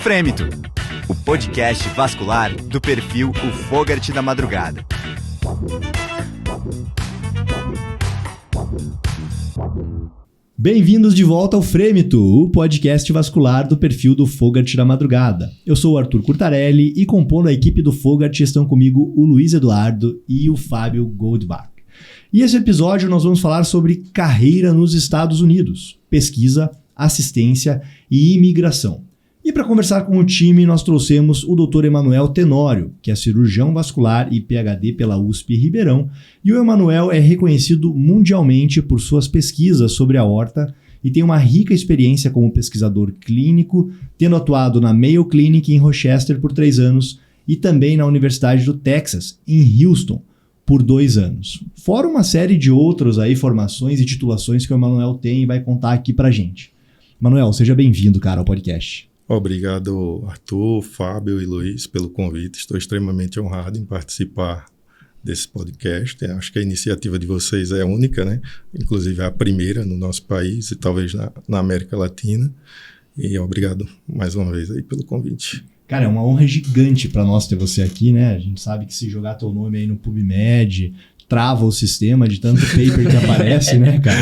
Frêmito, o podcast vascular do perfil O Fogart da Madrugada. Bem-vindos de volta ao Frêmito, o podcast vascular do perfil do Fogart da Madrugada. Eu sou o Arthur Curtarelli e compondo a equipe do Fogart estão comigo o Luiz Eduardo e o Fábio Goldbach. E esse episódio nós vamos falar sobre carreira nos Estados Unidos, pesquisa, assistência e imigração. E para conversar com o time, nós trouxemos o Dr. Emanuel Tenório, que é cirurgião vascular e PhD pela USP Ribeirão. E o Emanuel é reconhecido mundialmente por suas pesquisas sobre a aorta e tem uma rica experiência como pesquisador clínico, tendo atuado na Mayo Clinic em Rochester por 3 anos e também na Universidade do Texas, em Houston, por 2 anos. Fora uma série de outras formações e titulações que o Emanuel tem e vai contar aqui pra gente. Emanuel, seja bem-vindo, cara, ao podcast. Obrigado, Arthur, Fábio e Luiz, pelo convite. Estou extremamente honrado em participar desse podcast. Acho que a iniciativa de vocês é única, né? Inclusive é a primeira no nosso país e talvez na América Latina. E obrigado mais uma vez aí pelo convite. Cara, é uma honra gigante para nós ter você aqui, né? A gente sabe que se jogar teu nome aí no PubMed, trava o sistema de tanto paper que aparece, né, cara?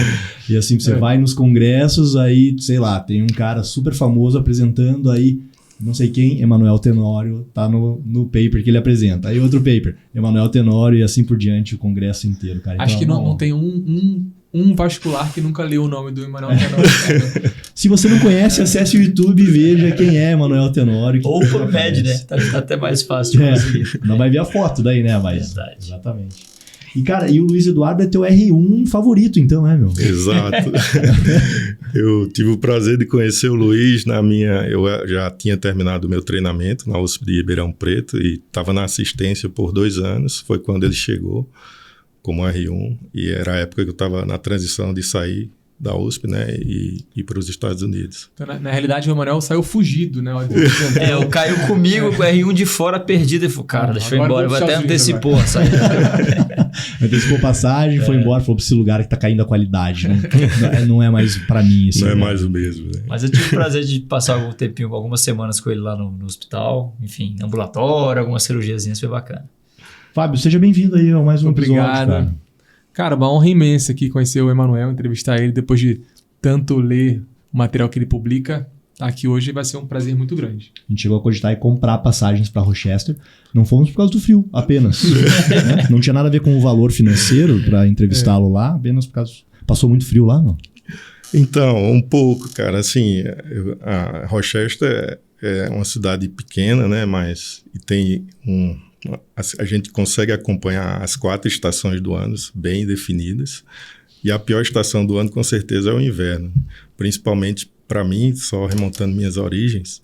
E assim, você vai nos congressos, aí, sei lá, tem um cara super famoso apresentando aí, não sei quem, Emanuel Tenório, tá no paper que ele apresenta. Aí outro paper, Emanuel Tenório e assim por diante, o congresso inteiro, cara. Acho então, que não tem um vascular que nunca leu o nome do Emanuel Tenório. Se você não conhece, acesse o YouTube e veja quem é Emanuel Tenório. Ou o PubMed, né? Tá até mais fácil de conseguir. Não vai ver a foto daí, né? Mas, verdade. Exatamente. E, cara, e o Luiz Eduardo é teu R1 favorito, então, né, meu? Exato. Eu tive o prazer de conhecer o Luiz eu já tinha terminado o meu treinamento na USP de Ribeirão Preto e estava na assistência por 2 anos. Foi quando ele chegou como R1 e era a época que eu estava na transição de sair da USP, né, e ir para os Estados Unidos. Então, na realidade, o Emanuel saiu fugido, né? Eu caio comigo com o R1 de fora perdido e falou, cara, deixa eu ir embora. Até antecipou a saída. Antecipou passagem, foi embora, falou para esse lugar que tá caindo a qualidade, né? Não é mais para mim. Não é mais o mesmo, né? Mas eu tive o prazer de passar algum tempinho, algumas semanas com ele lá no hospital, enfim, ambulatório, algumas cirurgiazinhas, foi bacana. Fábio, seja bem-vindo aí a mais um Obrigado. episódio, Cara, uma honra imensa aqui conhecer o Emanuel, entrevistar ele depois de tanto ler o material que ele publica. Aqui hoje vai ser um prazer muito grande. A gente chegou a cogitar e comprar passagens para Rochester. Não fomos por causa do frio, apenas. Né? Não tinha nada a ver com o valor financeiro para entrevistá-lo lá, apenas por causa... Passou muito frio lá, não? Então, um pouco, cara. Assim, a Rochester é uma cidade pequena, né? Mas tem a gente consegue acompanhar as 4 estações do ano bem definidas. E a pior estação do ano, com certeza, é o inverno. Principalmente para mim, só remontando minhas origens,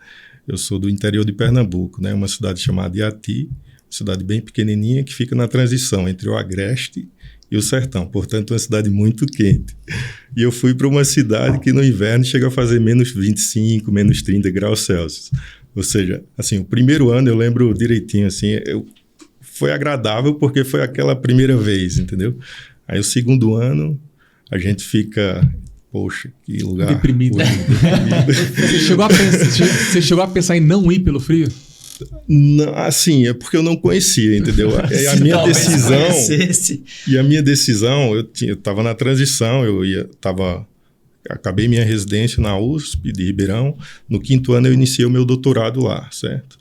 eu sou do interior de Pernambuco, né? Uma cidade chamada Iati, cidade bem pequenininha que fica na transição entre o Agreste e o Sertão. Portanto, uma cidade muito quente. E eu fui para uma cidade que no inverno chega a fazer menos 25, menos 30 graus Celsius. Ou seja, assim, o primeiro ano eu lembro direitinho, assim, foi agradável porque foi aquela primeira vez, entendeu? Aí o segundo ano a gente fica, poxa, que lugar... Deprimido. Você chegou a pensar em não ir pelo frio? Não, assim, é porque eu não conhecia, entendeu? E a minha decisão, eu estava na transição, acabei minha residência na USP de Ribeirão. No 5º ano eu iniciei o meu doutorado lá, certo?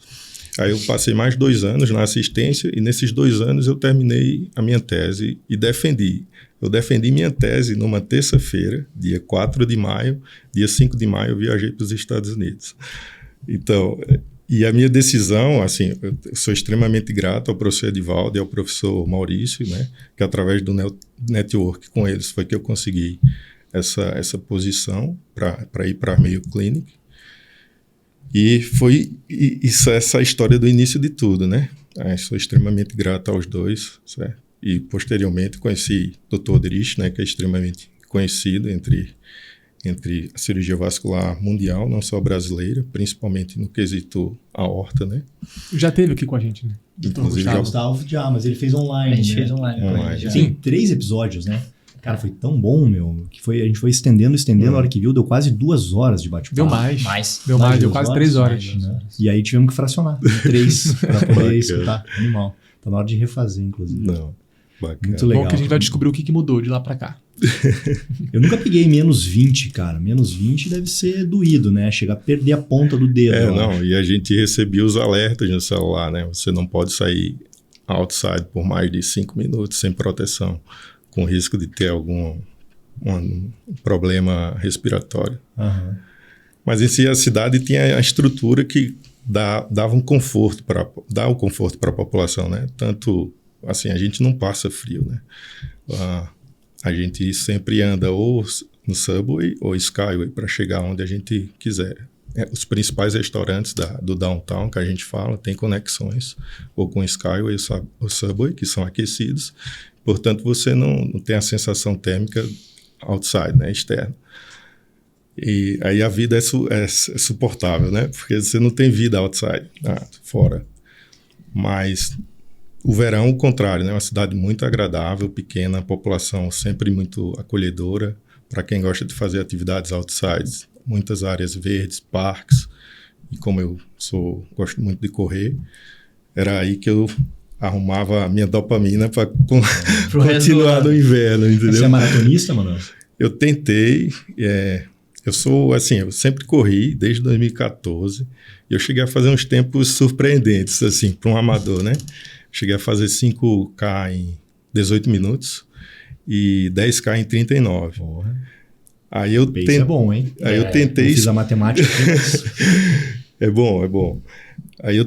Aí eu passei mais 2 anos na assistência e nesses 2 anos eu terminei a minha tese e defendi. Eu defendi minha tese numa terça-feira, dia 4 de maio. Dia 5 de maio eu viajei para os Estados Unidos. Então, e a minha decisão, assim, eu sou extremamente grato ao professor Edivaldo e ao professor Maurício, né? Que através do network com eles foi que eu consegui essa posição para ir para a Mayo Clinic. E foi essa história do início de tudo, né? Sou extremamente grato aos dois, certo? E posteriormente conheci o Dr. Oderich, né? Que é extremamente conhecido entre a cirurgia vascular mundial, não só brasileira, principalmente no quesito aorta, né? Já esteve aqui com a gente, né? Inclusive, Gustavo já, mas ele fez online. A gente né? fez online. Tem 3 episódios, né? Cara, foi tão bom, meu, que a gente foi estendendo, a hora que viu, deu quase 2 horas de bate-papo. Deu mais. Deu Mais de deu 2 quase horas? 3 horas. Né? E aí tivemos que fracionar em 3 para poder escutar. Animal. Tá na hora de refazer, inclusive. Não, bacana. Muito legal. Bom que a gente vai descobrir o que mudou de lá pra cá. Eu nunca peguei menos 20, cara. Menos 20 deve ser doído, né? Chegar a perder a ponta do dedo. E a gente recebia os alertas no celular, né? Você não pode sair outside por mais de 5 minutos sem proteção, com risco de ter algum problema respiratório. Uhum. Mas em si a cidade tinha a estrutura que dava um conforto dá o conforto para a população, né? Tanto assim, a gente não passa frio, né? A gente sempre anda ou no subway ou skyway para chegar onde a gente quiser. Os principais restaurantes do downtown que a gente fala tem conexões ou com skyway ou subway, que são aquecidos. Portanto, você não tem a sensação térmica outside, né? Externa. E aí a vida é suportável, né? Porque você não tem vida outside, fora. Mas o verão, o contrário, né? Uma cidade muito agradável, pequena, a população sempre muito acolhedora para quem gosta de fazer atividades outside. Muitas áreas verdes, parques. E como eu gosto muito de correr, era aí que eu arrumava a minha dopamina para continuar no inverno, entendeu? Você é maratonista, mano? Eu tentei... eu sempre corri desde 2014 e eu cheguei a fazer uns tempos surpreendentes, assim, para um amador, né? Cheguei a fazer 5K em 18 minutos e 10K em 39. Porra. Aí eu tentei... é bom, hein? Aí eu tentei... Eu fiz a matemática aqui, mas... É bom. Aí eu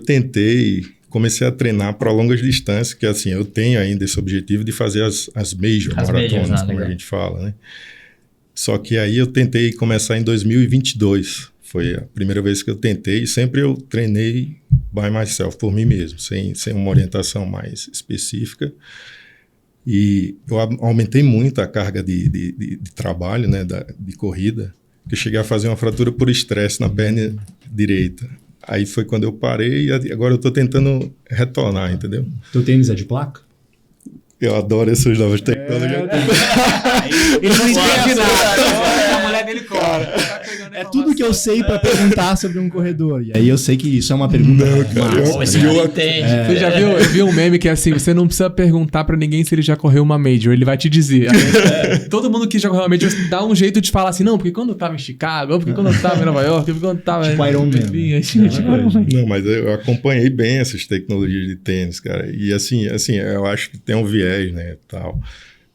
comecei a treinar para longas distâncias, que assim, eu tenho ainda esse objetivo de fazer as major maratonas, como a gente fala, né? Só que aí eu tentei começar em 2022. Foi a primeira vez que eu tentei e sempre eu treinei by myself, por mim mesmo, sem uma orientação mais específica. E eu aumentei muito a carga de trabalho, né, de corrida, que eu cheguei a fazer uma fratura por estresse na perna direita. Aí foi quando eu parei e agora eu estou tentando retornar, entendeu? Teu tênis é de placa? Eu adoro essas novas tecnologias. Ele não entende nada. A mulher dele corre. É tudo que eu sei pra perguntar sobre um corredor. E aí eu sei que isso é uma pergunta massa. Você já viu? Eu vi um meme que é assim, você não precisa perguntar pra ninguém se ele já correu uma major, ele vai te dizer. Todo mundo que já correu uma major dá um jeito de falar assim, não, porque quando eu tava em Chicago, ou porque quando eu tava em Nova York, porque quando eu tava... Tipo Iron Man. Não, mas eu acompanhei bem essas tecnologias de tênis, cara. E assim, eu acho que tem um viés, né, tal.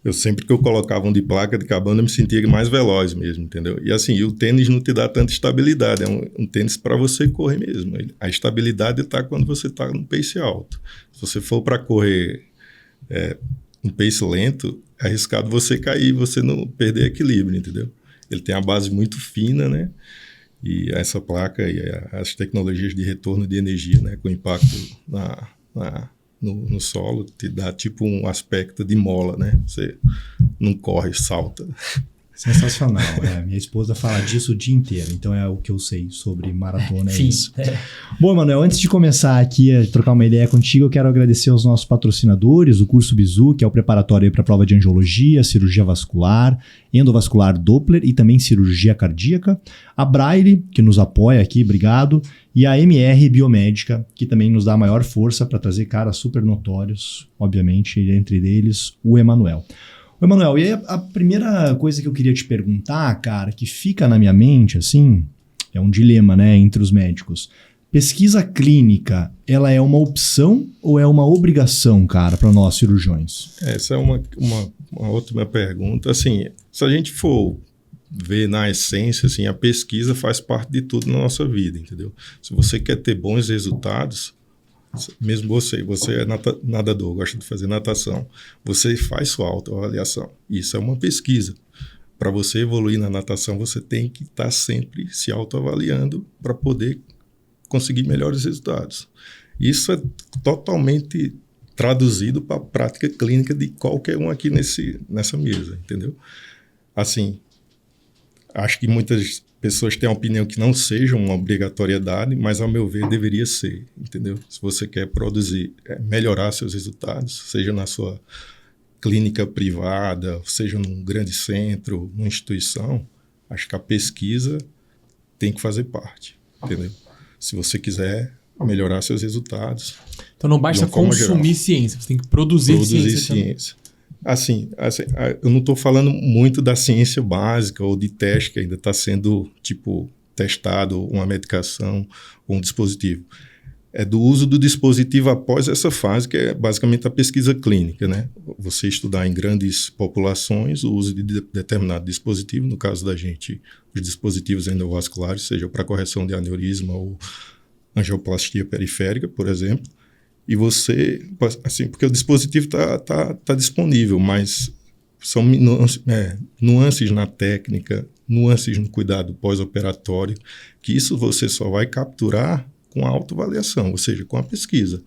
Eu sempre que eu colocava um de placa de cabana, eu me sentia mais veloz mesmo, entendeu? E assim, o tênis não te dá tanta estabilidade, é um tênis para você correr mesmo. A estabilidade está quando você está no pace alto. Se você for para correr um pace lento, é arriscado você cair, você não perder equilíbrio, entendeu? Ele tem a base muito fina, né? E essa placa e as tecnologias de retorno de energia, né? Com impacto no solo, te dá tipo um aspecto de mola, né? Você não corre, salta. Sensacional. Minha esposa fala disso o dia inteiro, então é o que eu sei sobre maratona, é isso. Bom, Emanuel, antes de começar aqui a trocar uma ideia contigo, eu quero agradecer aos nossos patrocinadores, o curso Bizu, que é o preparatório para a prova de angiologia, cirurgia vascular, endovascular Doppler e também cirurgia cardíaca, a Braille, que nos apoia aqui, obrigado, e a MR Biomédica, que também nos dá a maior força para trazer caras super notórios, obviamente, entre eles o Emanuel. Emanuel, e aí a primeira coisa que eu queria te perguntar, cara, que fica na minha mente, assim, é um dilema, né, entre os médicos. Pesquisa clínica, ela é uma opção ou é uma obrigação, cara, para nós cirurgiões? Essa é uma ótima pergunta. Assim, se a gente for ver na essência, assim, a pesquisa faz parte de tudo na nossa vida, entendeu? Se você quer ter bons resultados... Mesmo você é nadador, gosta de fazer natação, você faz sua autoavaliação. Isso é uma pesquisa. Para você evoluir na natação, você tem que estar sempre se autoavaliando para poder conseguir melhores resultados. Isso é totalmente traduzido para a prática clínica de qualquer um aqui nessa mesa, entendeu? Assim, acho que muitas pessoas têm a opinião que não seja uma obrigatoriedade, mas, ao meu ver, deveria ser, entendeu? Se você quer produzir, melhorar seus resultados, seja na sua clínica privada, seja num grande centro, numa instituição, acho que a pesquisa tem que fazer parte, entendeu? Se você quiser melhorar seus resultados. Então não basta de uma forma consumir geral. ciência, você tem que produzir ciência também. ciência. Assim, eu não estou falando muito da ciência básica ou de teste que ainda está sendo, tipo, testado uma medicação ou um dispositivo. É do uso do dispositivo após essa fase, que é basicamente a pesquisa clínica, né? Você estudar em grandes populações o uso de determinado dispositivo, no caso da gente, os dispositivos endovasculares, seja para correção de aneurisma ou angioplastia periférica, por exemplo, e você, assim, porque o dispositivo tá disponível, mas são nuances na técnica, nuances no cuidado pós-operatório, que isso você só vai capturar com a autoavaliação, ou seja, com a pesquisa.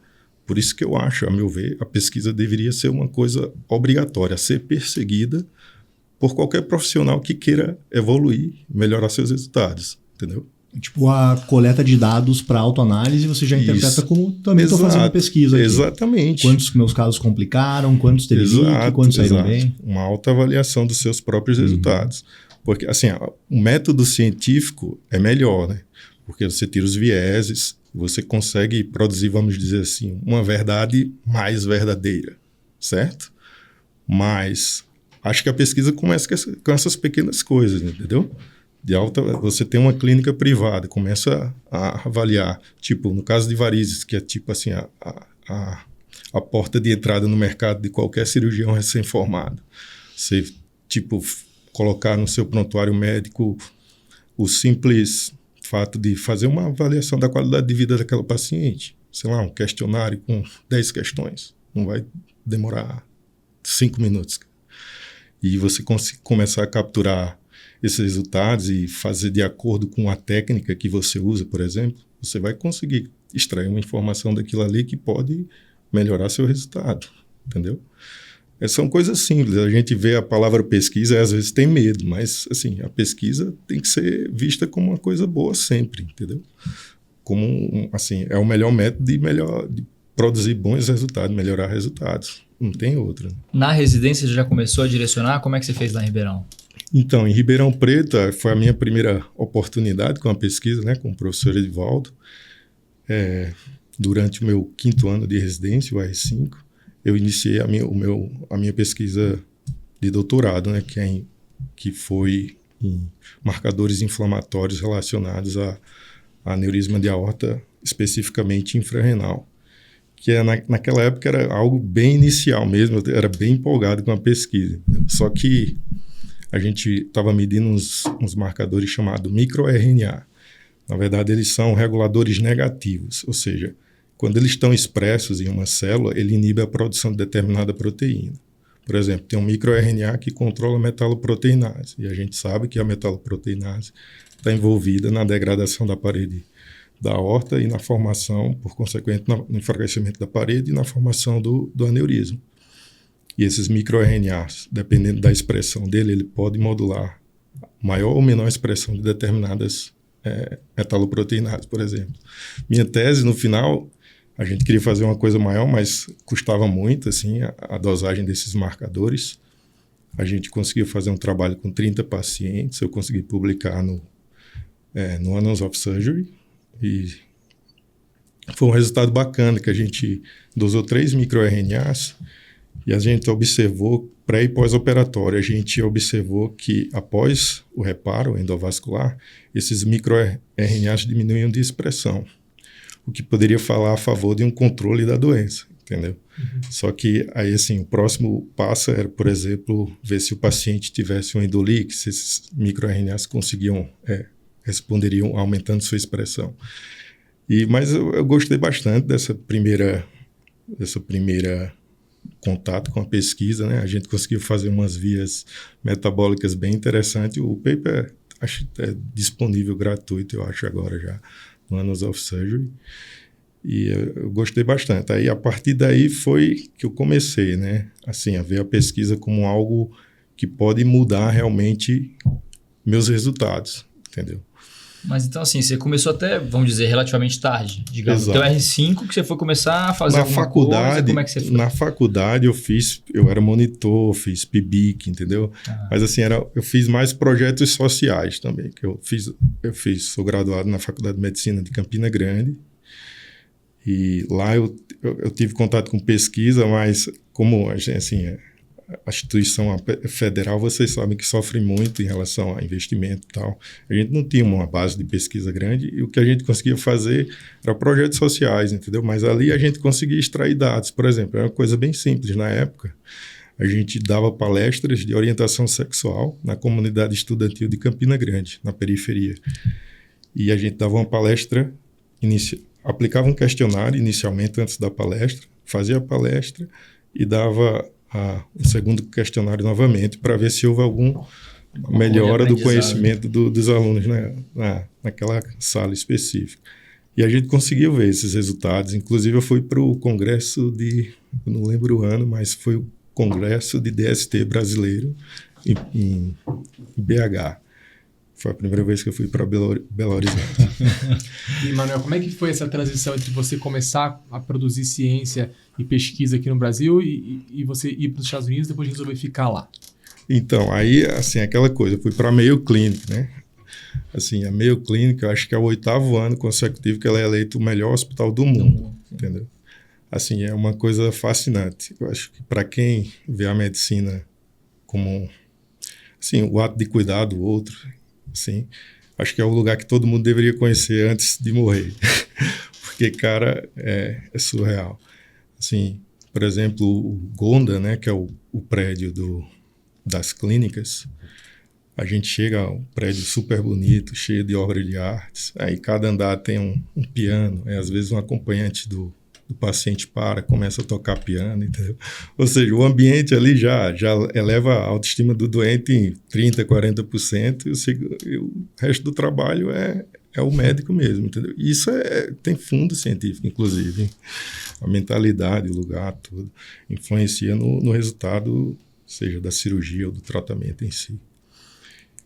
Por isso que eu acho, a meu ver, a pesquisa deveria ser uma coisa obrigatória, a ser perseguida por qualquer profissional que queira evoluir, melhorar seus resultados, entendeu? Tipo, a coleta de dados para autoanálise, você já interpreta como também estou fazendo pesquisa aqui. Exatamente. Quantos meus casos complicaram, quantos teve leak, quantos saíram bem. Uma autoavaliação dos seus próprios resultados. Porque, assim, o método científico é melhor, né? Porque você tira os vieses, você consegue produzir, vamos dizer assim, uma verdade mais verdadeira, certo? Mas acho que a pesquisa começa com essas pequenas coisas, entendeu? Você tem uma clínica privada, começa a avaliar, tipo, no caso de varizes, que é tipo assim, a porta de entrada no mercado de qualquer cirurgião recém-formado. Você, tipo, colocar no seu prontuário médico o simples fato de fazer uma avaliação da qualidade de vida daquela paciente. Sei lá, um questionário com 10 questões. Não vai demorar 5 minutos. E você começar a capturar esses resultados e fazer de acordo com a técnica que você usa, por exemplo, você vai conseguir extrair uma informação daquilo ali que pode melhorar seu resultado, entendeu? São coisas simples. A gente vê a palavra pesquisa e às vezes tem medo, mas assim, a pesquisa tem que ser vista como uma coisa boa sempre, entendeu? Como assim, é o melhor método de produzir bons resultados, melhorar resultados. Não tem outro. Né? Na residência você já começou a direcionar? Como é que você fez lá em Ribeirão? Então, em Ribeirão Preto, foi a minha primeira oportunidade com a pesquisa, né, com o professor Edivaldo. Durante o meu 5º ano de residência, o R5, eu iniciei a minha pesquisa de doutorado, né, que foi em marcadores inflamatórios relacionados a aneurisma de aorta, especificamente infrarrenal. Que naquela época era algo bem inicial mesmo, eu era bem empolgado com a pesquisa. Só que a gente estava medindo uns marcadores chamados microRNA. Na verdade, eles são reguladores negativos, ou seja, quando eles estão expressos em uma célula, ele inibe a produção de determinada proteína. Por exemplo, tem um microRNA que controla a metaloproteinase, e a gente sabe que a metaloproteinase está envolvida na degradação da parede da aorta e na formação, por consequente, no enfraquecimento da parede e na formação do aneurisma. E esses microRNAs, dependendo da expressão dele, ele pode modular maior ou menor expressão de determinadas metaloproteinases, por exemplo. Minha tese, no final, a gente queria fazer uma coisa maior, mas custava muito assim, a dosagem desses marcadores. A gente conseguiu fazer um trabalho com 30 pacientes, eu consegui publicar no Annals of Surgery, e foi um resultado bacana, que a gente dosou 3 microRNAs, e a gente observou, pré e pós-operatório, a gente observou que após o reparo endovascular, esses microRNAs diminuíam de expressão, o que poderia falar a favor de um controle da doença, entendeu? Só que aí, assim, o próximo passo era, por exemplo, ver se o paciente tivesse um endoleak, se esses microRNAs responderiam aumentando sua expressão. Mas eu gostei bastante dessa primeira contato com a pesquisa, né? A gente conseguiu fazer umas vias metabólicas bem interessantes. O paper é disponível gratuito, eu acho, agora já, no Annals of Surgery. E eu gostei bastante. Aí, a partir daí foi que eu comecei, né? Assim, a ver a pesquisa como algo que pode mudar realmente meus resultados, entendeu? Mas então, assim, você começou até, vamos dizer, relativamente tarde, digamos. Exato. Então, R5 que você foi começar a fazer Na alguma faculdade, coisa, como é que você foi? na faculdade eu era monitor, fiz PIBIC, entendeu? Mas assim, eu fiz mais projetos sociais também, que sou graduado na Faculdade de Medicina de Campina Grande, e lá eu tive contato com pesquisa, mas como a gente, assim, a instituição federal, vocês sabem que sofre muito em relação a investimento e tal. A gente não tinha uma base de pesquisa grande e o que a gente conseguia fazer era projetos sociais, entendeu? Mas ali a gente conseguia extrair dados. Por exemplo, era uma coisa bem simples na época. A gente dava palestras de orientação sexual na comunidade estudantil de Campina Grande, na periferia. E a gente dava uma palestra, aplicava um questionário inicialmente antes da palestra, fazia a palestra e dava um segundo questionário novamente para ver se houve alguma melhora do conhecimento dos alunos naquela sala específica. E a gente conseguiu ver esses resultados. Inclusive, eu fui para o congresso eu não lembro o ano, mas foi o congresso de DST brasileiro em BH. Foi a primeira vez que eu fui para Belo Horizonte. E, Manuel, como é que foi essa transição entre você começar a produzir ciência e pesquisa aqui no Brasil e você ir para os Estados Unidos e depois resolver ficar lá? Então, aí, assim, aquela coisa, eu fui para a Mayo Clinic, né? Assim, a Mayo Clinic, eu acho que é o 8º ano consecutivo que ela é eleita o melhor hospital do mundo, entendeu? Assim, é uma coisa fascinante. Eu acho que para quem vê a medicina como, assim, o ato de cuidar do outro, assim, acho que é o lugar que todo mundo deveria conhecer antes de morrer. Porque, cara, é surreal. Assim, por exemplo, o Gonda, né, que é o prédio das clínicas, a gente chega a um prédio super bonito, cheio de obras de artes, aí cada andar tem um piano, às vezes um acompanhante do paciente começa a tocar piano, entendeu? Ou seja, o ambiente ali já eleva a autoestima do doente em 30%, 40%, e o resto do trabalho é o médico mesmo, entendeu? E isso tem fundo científico, inclusive. A mentalidade, o lugar, tudo, influencia no resultado, seja da cirurgia ou do tratamento em si.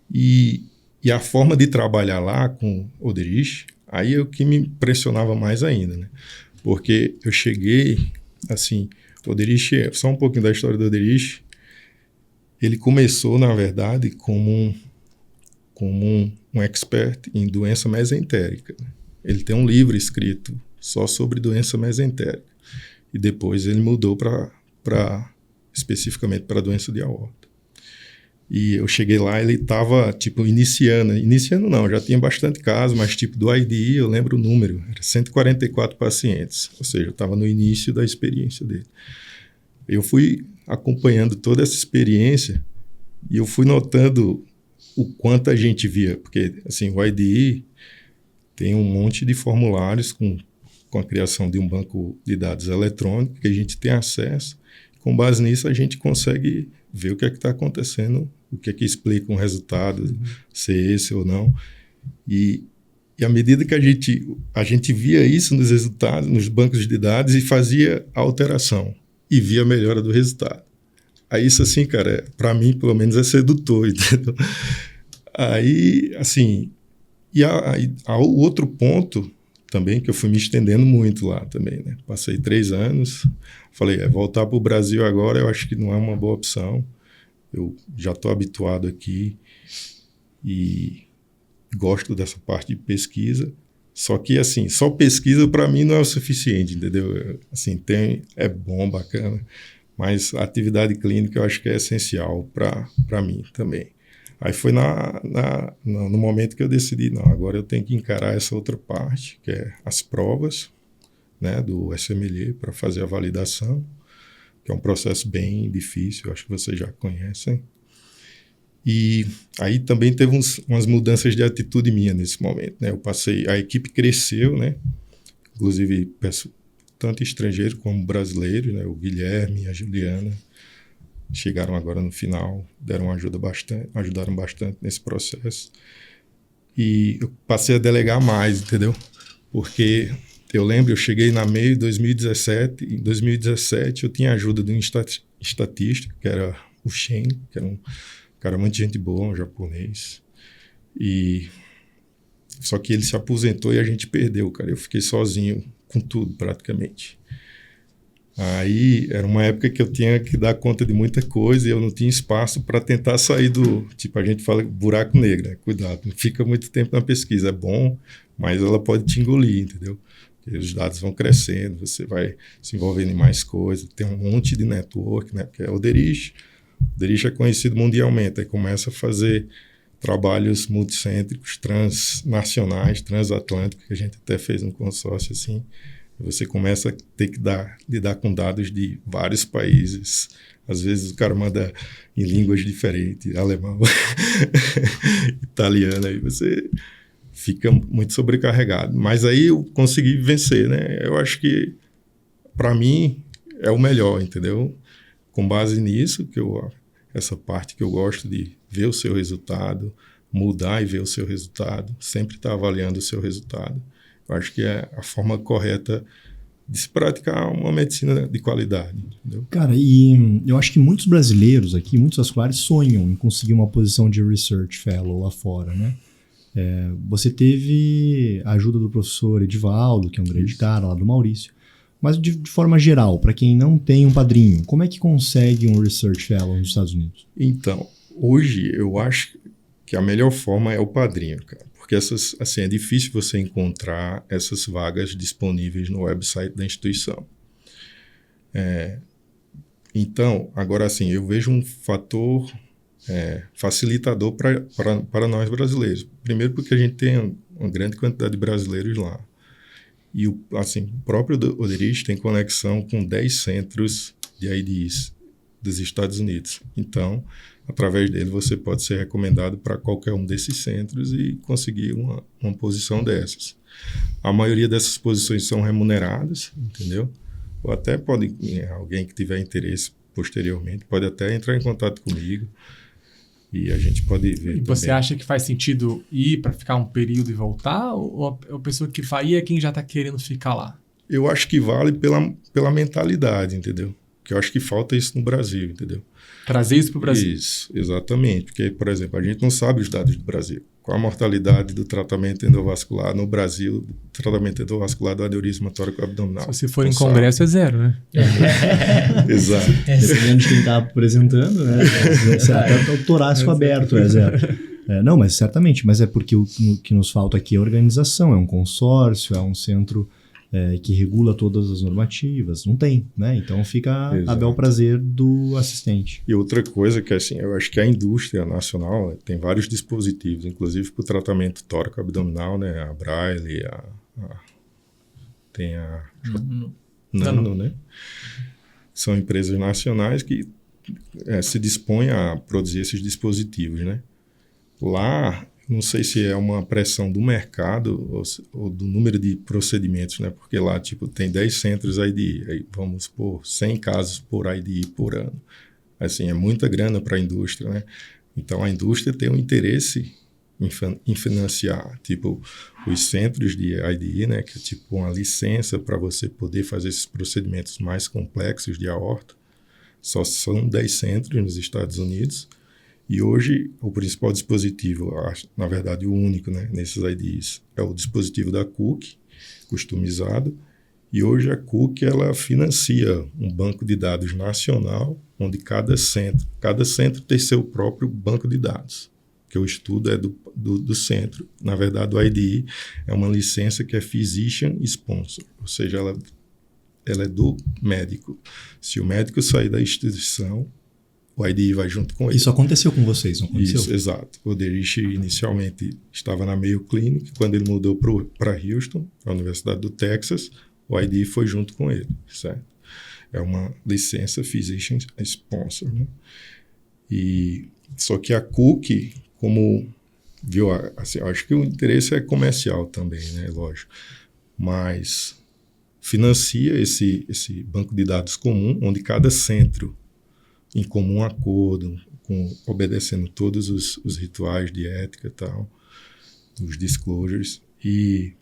E a forma de trabalhar lá com o Oderich, aí é o que me impressionava mais ainda, né? Porque eu cheguei, assim, o Oderich, só um pouquinho da história do Oderich, ele começou, na verdade, como um expert em doença mesentérica. Ele tem um livro escrito só sobre doença mesentérica. E depois ele mudou especificamente para doença de aorta. E eu cheguei lá, ele estava, tipo, iniciando não, já tinha bastante caso, mas tipo do IDE, eu lembro o número, era 144 pacientes, ou seja, eu estava no início da experiência dele. Eu fui acompanhando toda essa experiência e eu fui notando o quanto a gente via, porque assim, o IDE tem um monte de formulários com a criação de um banco de dados eletrônico que a gente tem acesso. Com base nisso, a gente consegue ver o que é que está acontecendo, o que é que explica um resultado, se é esse ou não. E à medida que a gente via isso nos resultados, nos bancos de dados e fazia a alteração e via a melhora do resultado. Aí isso assim, cara, para mim, pelo menos, é sedutor, entendeu? Aí, assim, o outro ponto também, que eu fui me estendendo muito lá também, né? Passei 3 anos, falei, voltar para o Brasil agora eu acho que não é uma boa opção. Eu já estou habituado aqui e gosto dessa parte de pesquisa. Só que, assim, só pesquisa para mim não é o suficiente, entendeu? Assim, é bom, bacana, mas a atividade clínica eu acho que é essencial para mim também. Aí foi no momento que eu decidi, não, agora eu tenho que encarar essa outra parte, que é as provas, né, do SMLE para fazer a validação, que é um processo bem difícil, acho que vocês já conhecem. E aí também teve umas mudanças de atitude minha nesse momento, né? A equipe cresceu, né? Inclusive tanto estrangeiro como brasileiro, né? O Guilherme e a Juliana chegaram agora no final, ajudaram bastante nesse processo. E eu passei a delegar mais, entendeu? Porque eu lembro, eu cheguei na MEI em 2017, em 2017 eu tinha a ajuda de um estatístico, que era o Shen, que era um cara muito gente boa, um japonês. E Só que ele se aposentou e a gente perdeu, cara. Eu fiquei sozinho com tudo, praticamente. Aí era uma época que eu tinha que dar conta de muita coisa e eu não tinha espaço para tentar sair do... Tipo, a gente fala buraco negro, né? Cuidado, não fica muito tempo na pesquisa. É bom, mas ela pode te engolir, entendeu? Porque os dados vão crescendo, você vai se envolvendo em mais coisas. Tem um monte de network, né? Porque é o Derich. O Derich é conhecido mundialmente. Aí começa a fazer trabalhos multicêntricos, transnacionais, transatlânticos, que a gente até fez um consórcio assim. Você começa a ter que lidar com dados de vários países. Às vezes o cara manda em línguas diferentes, alemão, italiano, aí você fica muito sobrecarregado. Mas aí eu consegui vencer, né? Eu acho que, para mim, é o melhor, entendeu? Com base nisso, essa parte que eu gosto de ver o seu resultado, mudar e ver o seu resultado, sempre estar avaliando o seu resultado. Eu acho que é a forma correta de se praticar uma medicina de qualidade, entendeu? Cara, e eu acho que muitos brasileiros aqui, muitos vasculares, sonham em conseguir uma posição de Research Fellow lá fora, né? Você teve a ajuda do professor Edivaldo, que é um grande cara lá do Maurício, mas de forma geral, para quem não tem um padrinho, como é que consegue um Research Fellow nos Estados Unidos? Então, hoje eu acho que a melhor forma é o padrinho, cara. Porque assim, é difícil você encontrar essas vagas disponíveis no website da instituição. Então, agora assim, eu vejo um fator facilitador para nós brasileiros. Primeiro porque a gente tem uma grande quantidade de brasileiros lá. E assim, o próprio Oderich tem conexão com 10 centros de IDEs dos Estados Unidos. Então, através dele, você pode ser recomendado para qualquer um desses centros e conseguir uma posição dessas. A maioria dessas posições são remuneradas, entendeu? Ou até alguém que tiver interesse posteriormente, pode até entrar em contato comigo e a gente pode ver. E você acha que faz sentido ir para ficar um período e voltar? Ou a pessoa que vai é quem já está querendo ficar lá? Eu acho que vale pela mentalidade, entendeu? Porque eu acho que falta isso no Brasil, entendeu? Trazer isso para o Brasil. Isso, exatamente. Porque, por exemplo, a gente não sabe os dados do Brasil. Qual a mortalidade do tratamento endovascular no Brasil, do tratamento endovascular do aneurisma tóraco-abdominal? Se você for em congresso, é zero, né? Exato. Dependendo de quem está apresentando, né? Até o torácico aberto é zero. Não, mas certamente. Mas é porque o que nos falta aqui é organização, é um consórcio, é um centro que regula todas as normativas. Não tem, né? Então fica a bel prazer do assistente. E outra coisa que, assim, eu acho que a indústria nacional tem vários dispositivos, inclusive para o tratamento tóraco-abdominal, né? A Braille, tem a Nano, né? São empresas nacionais que se dispõem a produzir esses dispositivos, né? Lá, não sei se é uma pressão do mercado ou do número de procedimentos, né? Porque lá, tipo, tem 10 centros IDE, aí vamos supor, 100 casos por IDE por ano. Assim, é muita grana para a indústria, né? Então, a indústria tem um interesse em financiar, tipo, os centros de IDE, né? Que é tipo uma licença para você poder fazer esses procedimentos mais complexos de aorta. Só são 10 centros nos Estados Unidos. E hoje, o principal dispositivo, na verdade o único, né, nesses IDEs, é o dispositivo da Cook, customizado. E hoje a Cook ela financia um banco de dados nacional, onde cada centro tem seu próprio banco de dados, que o estudo é do centro. Na verdade, o IDE é uma licença que é Physician Sponsor, ou seja, ela é do médico. Se o médico sair da instituição, o IDE vai junto com ele. Isso aconteceu com vocês, não aconteceu? Isso, exato. O Derich inicialmente estava na Mayo Clinic. Quando ele mudou para Houston, a Universidade do Texas, o IDE foi junto com ele, certo? É uma licença Physician Sponsor, né? Só que a Cook, como viu, assim, acho que o interesse é comercial também, né? Lógico. Mas financia esse banco de dados comum, onde cada centro em comum acordo, obedecendo todos os rituais de ética e tal, os disclosures, e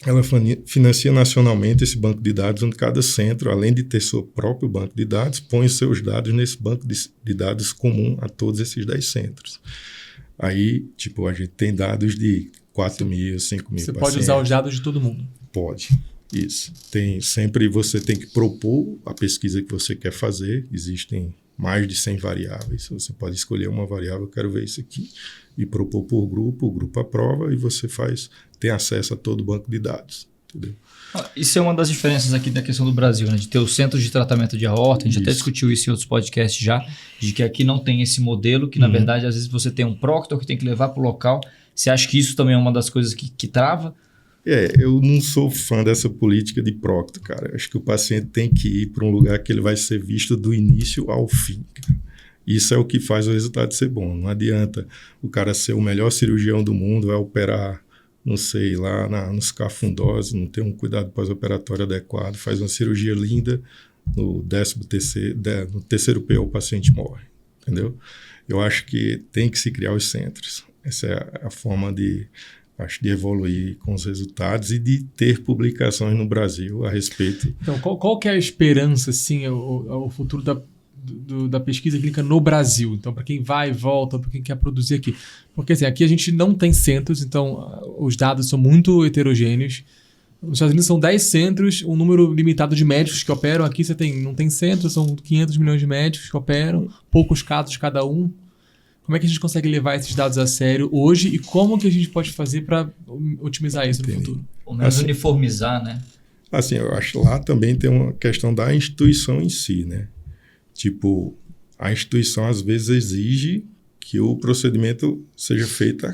ela financia nacionalmente esse banco de dados, onde cada centro, além de ter seu próprio banco de dados, põe os seus dados nesse banco de dados comum a todos esses 10 centros. Aí, tipo, a gente tem dados de 4 mil, 5 mil Você pacientes. pode usar os dados de todo mundo. Pode, isso. Sempre você tem que propor a pesquisa que você quer fazer. Existem mais de 100 variáveis. Você pode escolher uma variável, eu quero ver isso aqui, e propor por grupo, o grupo aprova e você tem acesso a todo o banco de dados. Entendeu? Isso é uma das diferenças aqui da questão do Brasil, né? De ter os centros de tratamento de aorta. A gente até discutiu isso em outros podcasts já, de que aqui não tem esse modelo, que na verdade às vezes você tem um proctor que tem que levar para o local. Você acha que isso também é uma das coisas que trava? Eu não sou fã dessa política de proctor, cara. Acho que o paciente tem que ir para um lugar que ele vai ser visto do início ao fim, cara. Isso é o que faz o resultado ser bom. Não adianta o cara ser o melhor cirurgião do mundo, vai operar, não sei, lá nos cafundós, não ter um cuidado pós-operatório adequado, faz uma cirurgia linda, no 13º PO o paciente morre, entendeu? Eu acho que tem que se criar os centros. Essa é a forma de evoluir com os resultados e de ter publicações no Brasil a respeito. Então, qual que é a esperança, assim, o futuro da pesquisa clínica no Brasil? Então, para quem vai e volta, para quem quer produzir aqui. Porque, assim, aqui a gente não tem centros, então os dados são muito heterogêneos. Nos Estados Unidos são 10 centros, um número limitado de médicos que operam. Aqui não tem centro, são 500 milhões de médicos que operam, poucos casos cada um. Como é que a gente consegue levar esses dados a sério hoje e como que a gente pode fazer para otimizar isso no futuro? Ou menos uniformizar, né? Assim, eu acho que lá também tem uma questão da instituição em si, né? Tipo, a instituição às vezes exige que o procedimento seja feito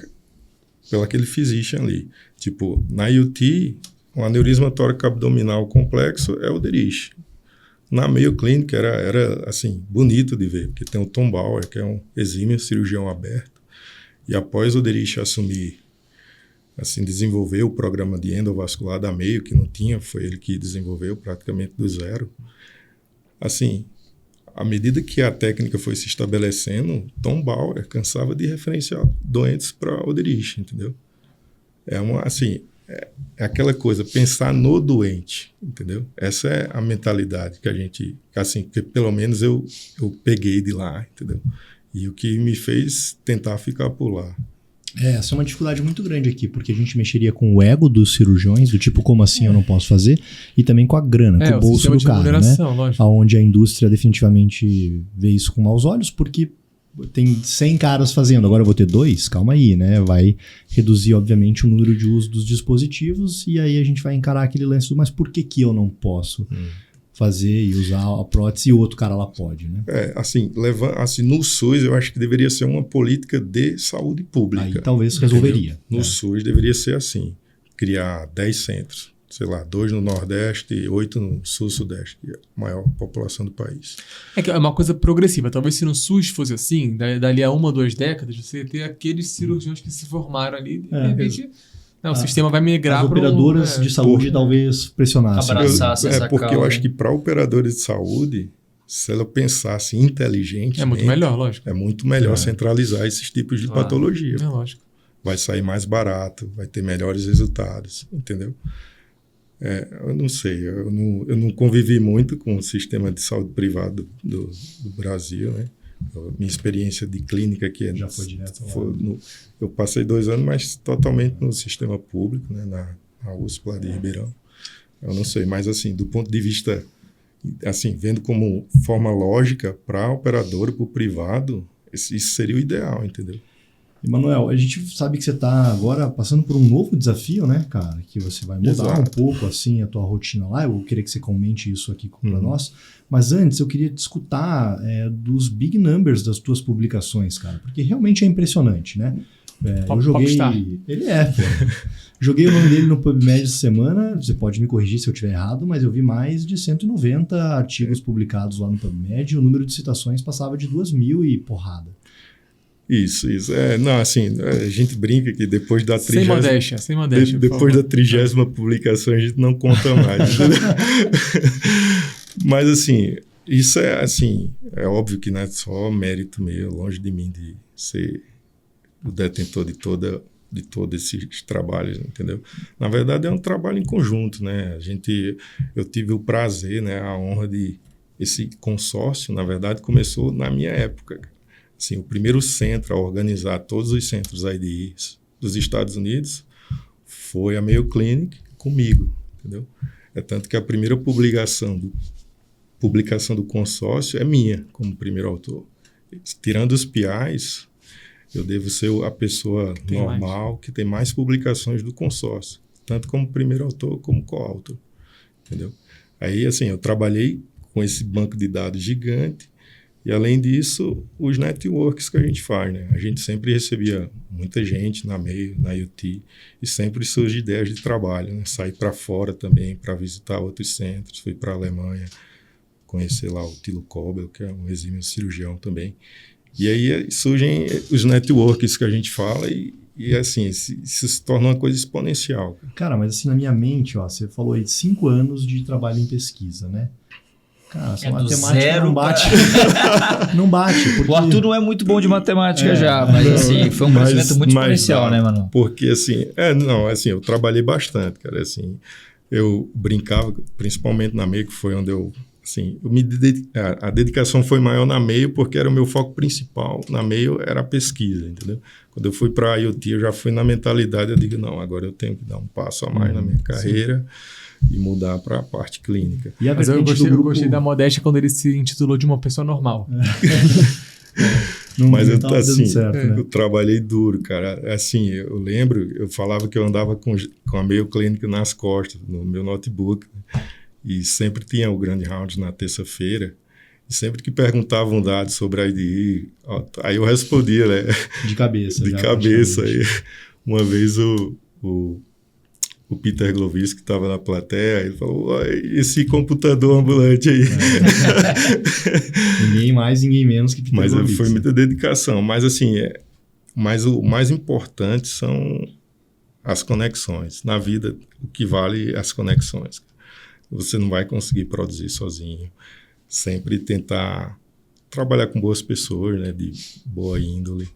pelo aquele physician ali. Tipo, na UT, um aneurisma tóraco abdominal complexo é o Derich. Na Mayo Clinic era assim, bonito de ver, porque tem o Tom Bauer, que é um exímio cirurgião aberto, e após o Derich assumir, assim, desenvolver o programa de endovascular da Mayo, que não tinha, foi ele que desenvolveu praticamente do zero. Assim, à medida que a técnica foi se estabelecendo, Tom Bauer cansava de referenciar doentes para o Derich, entendeu? É aquela coisa, pensar no doente, entendeu? Essa é a mentalidade que a gente, assim, que pelo menos eu peguei de lá, entendeu? E o que me fez tentar ficar por lá. Essa é uma dificuldade muito grande aqui, porque a gente mexeria com o ego dos cirurgiões, do tipo, como assim eu não posso fazer? E também com a grana, com o bolso do cara, né? Lógico. Onde a indústria definitivamente vê isso com maus olhos, porque tem 100 caras fazendo, agora eu vou ter 2? Calma aí, né? Vai reduzir, obviamente, o número de uso dos dispositivos e aí a gente vai encarar aquele lance do mas por que eu não posso fazer e usar a prótese e o outro cara lá pode, né? Assim, no SUS eu acho que deveria ser uma política de saúde pública. Aí talvez resolveria. No SUS deveria ser assim, criar 10 centros. Sei lá, 2 no Nordeste e 8 no Sul-Sudeste, que é a maior população do país. É que é uma coisa progressiva. Talvez se no SUS fosse assim, dali a 1 ou 2 décadas, você ia ter aqueles cirurgiões que se formaram ali, de repente, o sistema vai migrar para... As operadoras de saúde talvez pressionassem. Abraçassem essa porque causa. Eu acho que para operadores de saúde, se ela pensasse inteligentemente... É muito melhor, lógico. É muito melhor centralizar esses tipos de patologia. É lógico. Vai sair mais barato, vai ter melhores resultados, entendeu? Eu não sei, eu não convivi muito com o sistema de saúde privado do Brasil, né? Minha experiência de clínica aqui já foi direto eu passei 2 anos, mas totalmente no sistema público, né? Na USP lá de Ribeirão. Eu não sei, mas assim, do ponto de vista, assim, vendo como forma lógica para operador e para o privado, isso seria o ideal, entendeu? Emanuel, a gente sabe que você está agora passando por um novo desafio, né, cara? Que você vai mudar um pouco, assim, a tua rotina lá. Eu queria que você comente isso aqui para nós. Mas antes, eu queria te escutar dos big numbers das tuas publicações, cara. Porque realmente é impressionante, né? Eu joguei... Ele pô. Joguei o nome dele no PubMed essa semana. Você pode me corrigir se eu estiver errado, mas eu vi mais de 190 artigos publicados lá no PubMed. E o número de citações passava de 2.000 e porrada. Isso. Não, assim, a gente brinca que depois da 30ª... Sem modéstia. Depois da 30ª publicação, a gente não conta mais. Mas, assim, isso é óbvio que não é só mérito meu, longe de mim de ser o detentor de todos esses trabalhos, entendeu? Na verdade, é um trabalho em conjunto, né? Eu tive o prazer, né, a honra de... Esse consórcio, na verdade, começou na minha época. Assim, o primeiro centro a organizar todos os centros IDEs dos Estados Unidos foi a Mayo Clinic comigo, entendeu? É tanto que a primeira publicação do consórcio é minha, como primeiro autor. Tirando os PIs, eu devo ser a pessoa normal que tem mais publicações do consórcio, tanto como primeiro autor como coautor, entendeu? Aí, assim, eu trabalhei com esse banco de dados gigante e, além disso, os networks que a gente faz, né? A gente sempre recebia muita gente na Mayo, na IoT, e sempre surge ideias de trabalho, né? Sair para fora também, para visitar outros centros. Fui para a Alemanha, conhecer lá o Thilo Kobel, que é um exímio cirurgião também. E aí surgem os networks que a gente fala e assim, isso se torna uma coisa exponencial. Cara, mas assim, na minha mente, ó, você falou aí de 5 anos de trabalho em pesquisa, né? Cara, essa matemática não bate. Não bate. Porque... O Arthur não é muito bom de matemática já, mas assim, foi um crescimento muito exponencial, né, mano? Porque assim, eu trabalhei bastante, cara, assim, eu brincava, principalmente na Mayo, que foi onde a dedicação foi maior na Mayo, porque era o meu foco principal. Na Mayo era a pesquisa, entendeu? Quando eu fui para a IoT, eu já fui na mentalidade, eu digo, não, agora eu tenho que dar um passo a mais na minha carreira e mudar para a parte clínica. E mas eu gostei da modéstia quando ele se intitulou de uma pessoa normal. Mas eu, assim, certo, né? Eu trabalhei duro, cara. Assim, eu lembro, eu falava que eu andava com a Mayo Clinic nas costas, no meu notebook, né? E sempre tinha o grande round na terça-feira. E sempre que perguntavam dados sobre a IDE, aí eu respondia, né? De cabeça. De cabeça. Aí, uma vez o Peter Glovis, que estava na plateia, ele falou, esse computador ambulante aí. Ninguém mais, ninguém menos que Peter Mas Glovis. Foi muita dedicação. Mas assim, mas o mais importante são as conexões. Na vida, o que vale é as conexões. Você não vai conseguir produzir sozinho. Sempre tentar trabalhar com boas pessoas, né, de boa índole,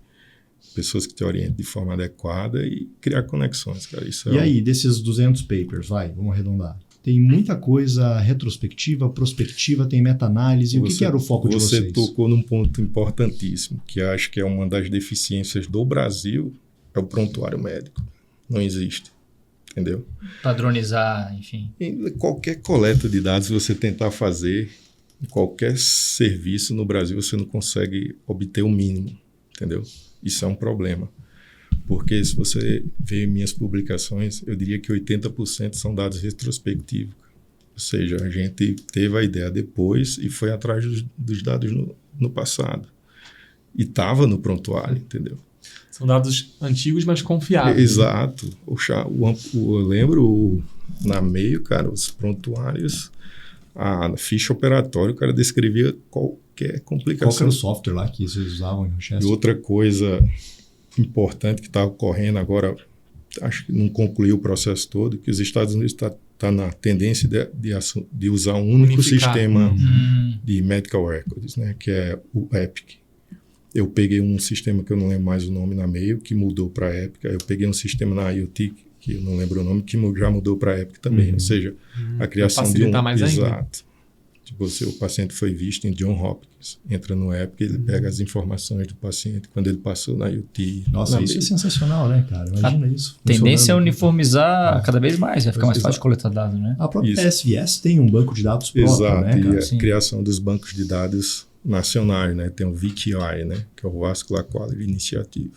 pessoas que te orientem de forma adequada e criar conexões, cara. Isso aí, desses 200 papers, vamos arredondar. Tem muita coisa retrospectiva, prospectiva, tem meta-análise. O que era o foco de vocês? Você tocou num ponto importantíssimo, que acho que é uma das deficiências do Brasil, é o prontuário médico. Não existe. Entendeu? Padronizar, enfim. Em qualquer coleta de dados você tentar fazer, em qualquer serviço no Brasil, você não consegue obter o mínimo, entendeu? Isso é um problema. Porque se você vê minhas publicações, eu diria que 80% são dados retrospectivos. Ou seja, a gente teve a ideia depois e foi atrás dos dados no passado. E estava no prontuário, entendeu? São dados antigos, mas confiáveis. Exato. Eu lembro na Mayo, cara, os prontuários, a ficha operatória, o cara descrevia qualquer complicação. Qual que era o software lá que vocês usavam em Rochester? E outra coisa importante que está ocorrendo agora, acho que não concluiu o processo todo, que os Estados Unidos tá na tendência de usar um único sistema de medical records, né, que é o Epic. Eu peguei um sistema que eu não lembro mais o nome na Mayo, que mudou para a Epic. Eu peguei um sistema na IoT, que eu não lembro o nome, que já mudou para a Epic também. Ou seja, a criação de um... mais ainda. Exato. Tipo, o paciente foi visto em John Hopkins, entra no Epic, ele pega as informações do paciente quando ele passou na IoT. Nossa, isso é sensacional, né, cara? Imagina isso. Tendência é uniformizar cada vez mais, vai ficar mais fácil de coletar dados, né? A própria PSVS tem um banco de dados próprio, né, cara? E a criação dos bancos de dados nacionais, né? Tem o VQI, né? Que é o Vascular Quality Initiative,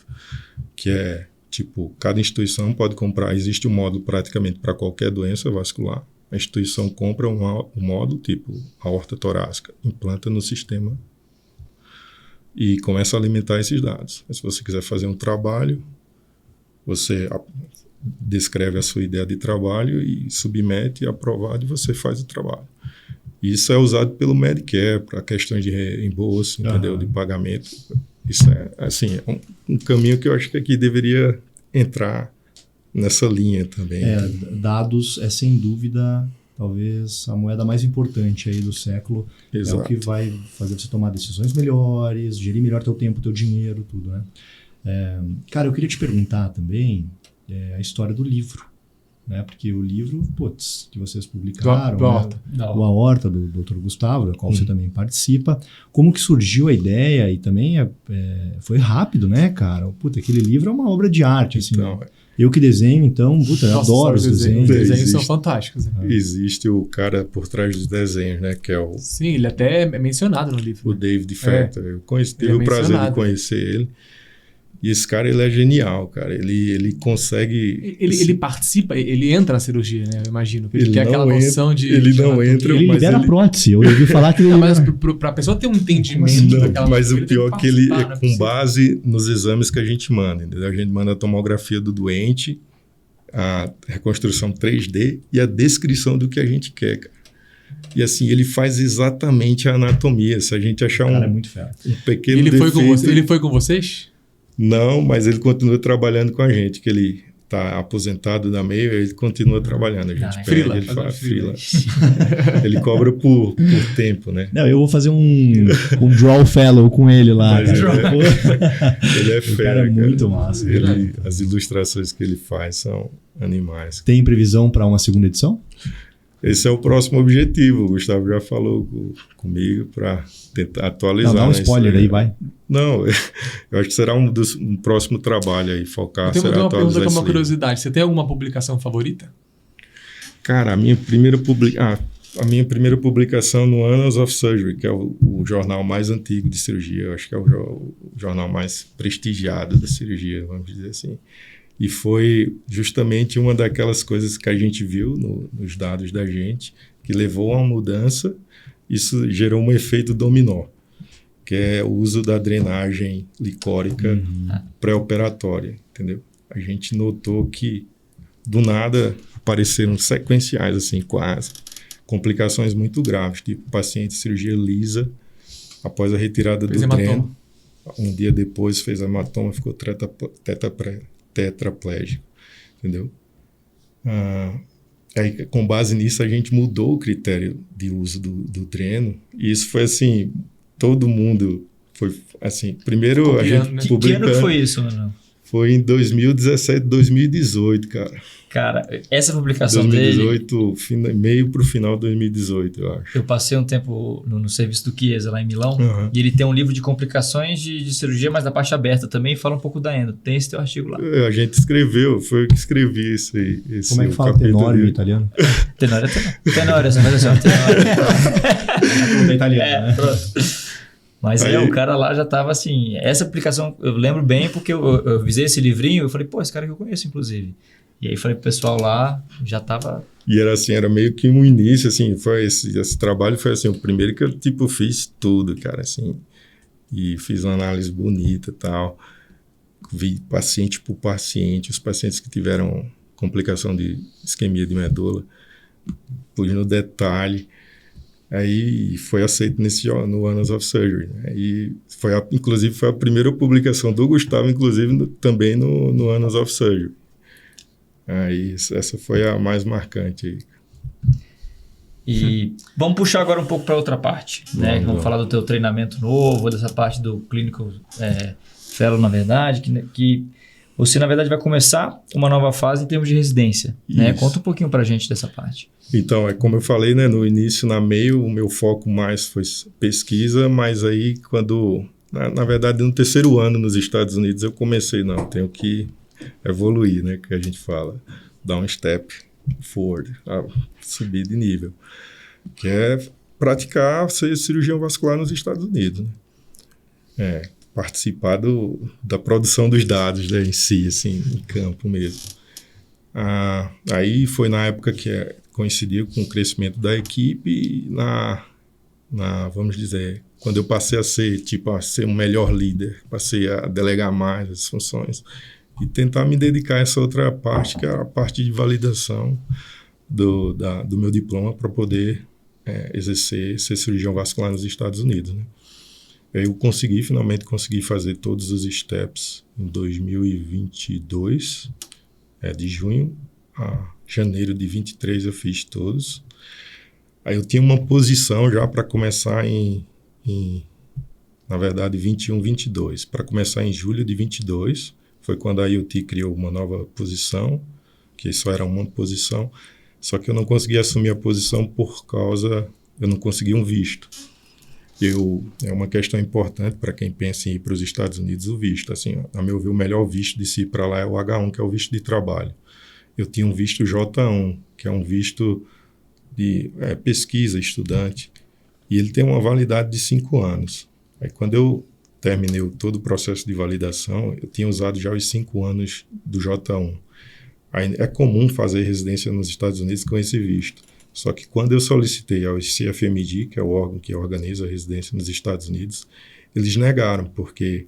que é, tipo, cada instituição pode comprar, existe um módulo praticamente para qualquer doença vascular. A instituição compra um módulo, tipo aorta torácica, implanta no sistema e começa a alimentar esses dados. Mas se você quiser fazer um trabalho, você descreve a sua ideia de trabalho e submete, aprovado, e você faz o trabalho. Isso é usado pelo Medicare para questões de reembolso, entendeu? De pagamento. Isso é, assim, um caminho que eu acho que aqui deveria entrar nessa linha também. Dados é, sem dúvida, talvez a moeda mais importante aí do século. Exato. É o que vai fazer você tomar decisões melhores, gerir melhor teu tempo, teu dinheiro, tudo, né? Cara, eu queria te perguntar também a história do livro. Né? Porque o livro, que vocês publicaram, o Aorta, do Dr. Gustavo, da qual você também participa, como que surgiu a ideia e também foi rápido, né, cara? Aquele livro é uma obra de arte, assim. Então, Eu que desenho, então, puta, eu adoro os desenhos. Os desenhos Existe. são fantásticos. Né? Existe o cara por trás dos desenhos, né? Que é o Sim, ele até é mencionado no livro. David Fetter. Eu tive Ele é o prazer de mencionado. conhecer ele. E esse cara, ele é genial, cara. Ele consegue... Ele participa, ele entra na cirurgia, né? Eu imagino. Ele Ele tem não aquela noção de... ele de não anatomia. entra, Ele mas libera ele- a prótese. Eu ouvi falar que ele... Não, mas pra pessoa ter um entendimento Não, daquela mas coisa, o pior ele é tem que ele participar, é não com possível. base nos exames que a gente manda, entendeu? A gente manda a tomografia do doente, a reconstrução 3D e a descrição do que a gente quer, cara. E assim, ele faz exatamente a anatomia. Se a gente achar O cara é muito fera. um pequeno Ele foi, defeito... ele foi com vocês? Não, mas ele continua trabalhando com a gente, que ele está aposentado da meio, ele continua trabalhando. A gente pede, Frila, ele fazendo faz frila. frila. Ele cobra por tempo, né? Não, eu vou fazer um draw fellow com ele lá. Mas cara. ele é O fera, cara é muito massa. As ilustrações que ele faz são animais. Tem previsão para uma segunda edição? Esse é o próximo objetivo. O Gustavo já falou comigo para tentar atualizar. Não, dá um né, spoiler isso aí, vai. Não, eu acho que será um próximo trabalho aí, focar, Eu tenho será uma pergunta atualizar que é esse uma livro. curiosidade. Você tem alguma publicação favorita? Cara, a minha primeira publicação no Annals of Surgery, que é o jornal mais antigo de cirurgia, eu acho que é o jornal mais prestigiado da cirurgia, vamos dizer assim. E foi justamente uma daquelas coisas que a gente viu nos dados da gente, que levou a uma mudança. Isso gerou um efeito dominó, que é o uso da drenagem licórica pré-operatória, entendeu? A gente notou que, do nada, apareceram sequenciais, assim, quase, complicações muito graves, tipo paciente de cirurgia lisa, após a retirada Fez do hematoma. dreno. Um dia depois fez hematoma, ficou tetraplégico, entendeu? Aí, com base nisso, a gente mudou o critério de uso do dreno, e isso foi assim, todo mundo foi assim, primeiro a gente Copiando, né? Que ano publicando, que foi isso, mano? foi em 2017, 2018, cara. Cara, essa publicação dele, 2018, meio pro final de 2018, eu acho. eu passei um tempo no serviço do Chiesa, lá em Milão, Uhum. e ele tem um livro de complicações de cirurgia, mas da parte aberta também, e fala um pouco da endo. Tem esse teu artigo lá. A gente escreveu, foi eu que escrevi esse Como é que fala capítulo tenório em dele. italiano? Tenório é tenório. Tenório, essa vai ser uma tenório. É italiano, né? Pronto. Mas Aí- o cara lá já tava assim. Essa aplicação eu lembro bem porque eu visei esse livrinho. Eu falei, pô, esse cara que eu conheço, inclusive. E aí falei pro pessoal lá, já tava. E era assim, era meio que um início, assim, foi esse trabalho foi assim, o primeiro que eu, tipo, fiz tudo, cara, assim, e fiz uma análise bonita e tal, vi paciente por paciente, os pacientes que tiveram complicação de isquemia de medula, pus no detalhe, aí foi aceito no Annals of Surgery, né? E inclusive foi a primeira publicação do Gustavo, inclusive também no Annals of Surgery. Aí, essa foi a mais marcante aí. E vamos puxar agora um pouco para outra parte, né? Vamos falar do teu treinamento novo, dessa parte do Clinical Fellow, na verdade, que você, na verdade, vai começar uma nova fase em termos de residência, né? Isso. Conta um pouquinho pra gente dessa parte. Então, é como eu falei, né, no início, na meio, o meu foco mais foi pesquisa, mas aí quando, na verdade, no terceiro ano nos Estados Unidos, eu comecei, tenho que evoluir, né, que a gente fala, dar um step forward, subir de nível, que é praticar ser cirurgião vascular nos Estados Unidos, né? Participar da produção dos dados, né, em si, assim, em campo mesmo. Aí foi na época que coincidiu com o crescimento da equipe e vamos dizer, quando eu passei a ser um melhor líder, passei a delegar mais as funções e tentar me dedicar a essa outra parte, que é a parte de validação do meu diploma para poder exercer, ser cirurgião vascular nos Estados Unidos, né? Eu finalmente consegui fazer todos os steps em 2022, de junho a janeiro de 23 eu fiz todos. Aí eu tinha uma posição já para começar na verdade, 21, 22. Para começar em julho de 22, foi quando a IoT criou uma nova posição, que só era uma posição, só que eu não consegui assumir a posição eu não consegui um visto. É uma questão importante para quem pensa em ir para os Estados Unidos, o visto. Assim, a meu ver, o melhor visto de se ir para lá é o H1, que é o visto de trabalho. Eu tinha um visto J1, que é um visto de pesquisa, estudante, e ele tem uma validade de 5 anos. Aí, quando eu terminei todo o processo de validação, eu tinha usado já os 5 anos do J1. Aí, é comum fazer residência nos Estados Unidos com esse visto. Só que quando eu solicitei ao CFMD, que é o órgão que organiza a residência nos Estados Unidos, eles negaram, porque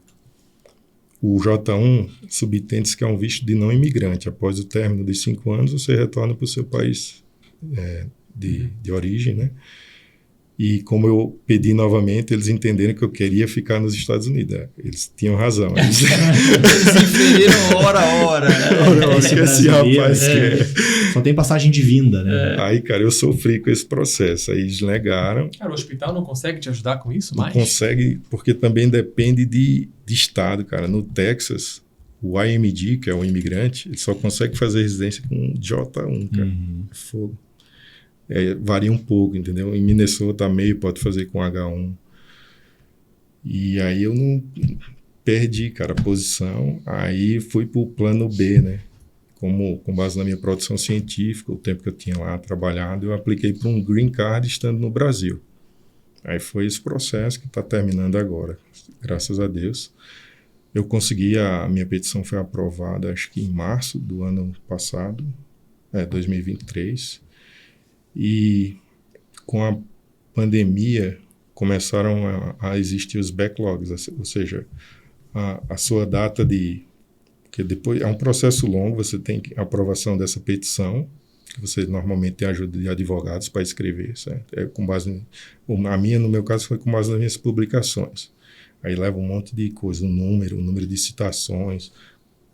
o J1 subtende-se que é um visto de não imigrante. Após o término dos 5 anos, você retorna para o seu país de origem, né? E como eu pedi novamente, eles entenderam que eu queria ficar nos Estados Unidos. Eles tinham razão. Eles entenderam hora a hora. Que esse rapaz quer. Só tem passagem de vinda, né? Aí, cara, eu sofri com esse processo. Aí eles negaram. Cara, o hospital não consegue te ajudar com isso Não mais? consegue, porque também depende de estado, cara. No Texas, o IMD, que é um imigrante, ele só consegue fazer residência com J1, cara. É fogo. Varia um pouco, entendeu? Em Minnesota, meio pode fazer com H1. E aí eu não perdi, cara, a posição. Aí fui pro plano B, né? Com base na minha produção científica, o tempo que eu tinha lá trabalhado, eu apliquei para um green card estando no Brasil. Aí foi esse processo que está terminando agora, graças a Deus. Eu consegui, a minha petição foi aprovada, acho que em março do ano passado, 2023. E com a pandemia começaram a existir os backlogs, ou seja, a sua data de... Porque depois é um processo longo, você tem a aprovação dessa petição, que você normalmente tem ajuda de advogados para escrever, certo? Com base a minha, no meu caso, foi com base nas minhas publicações. Aí leva um monte de coisa, um número de citações,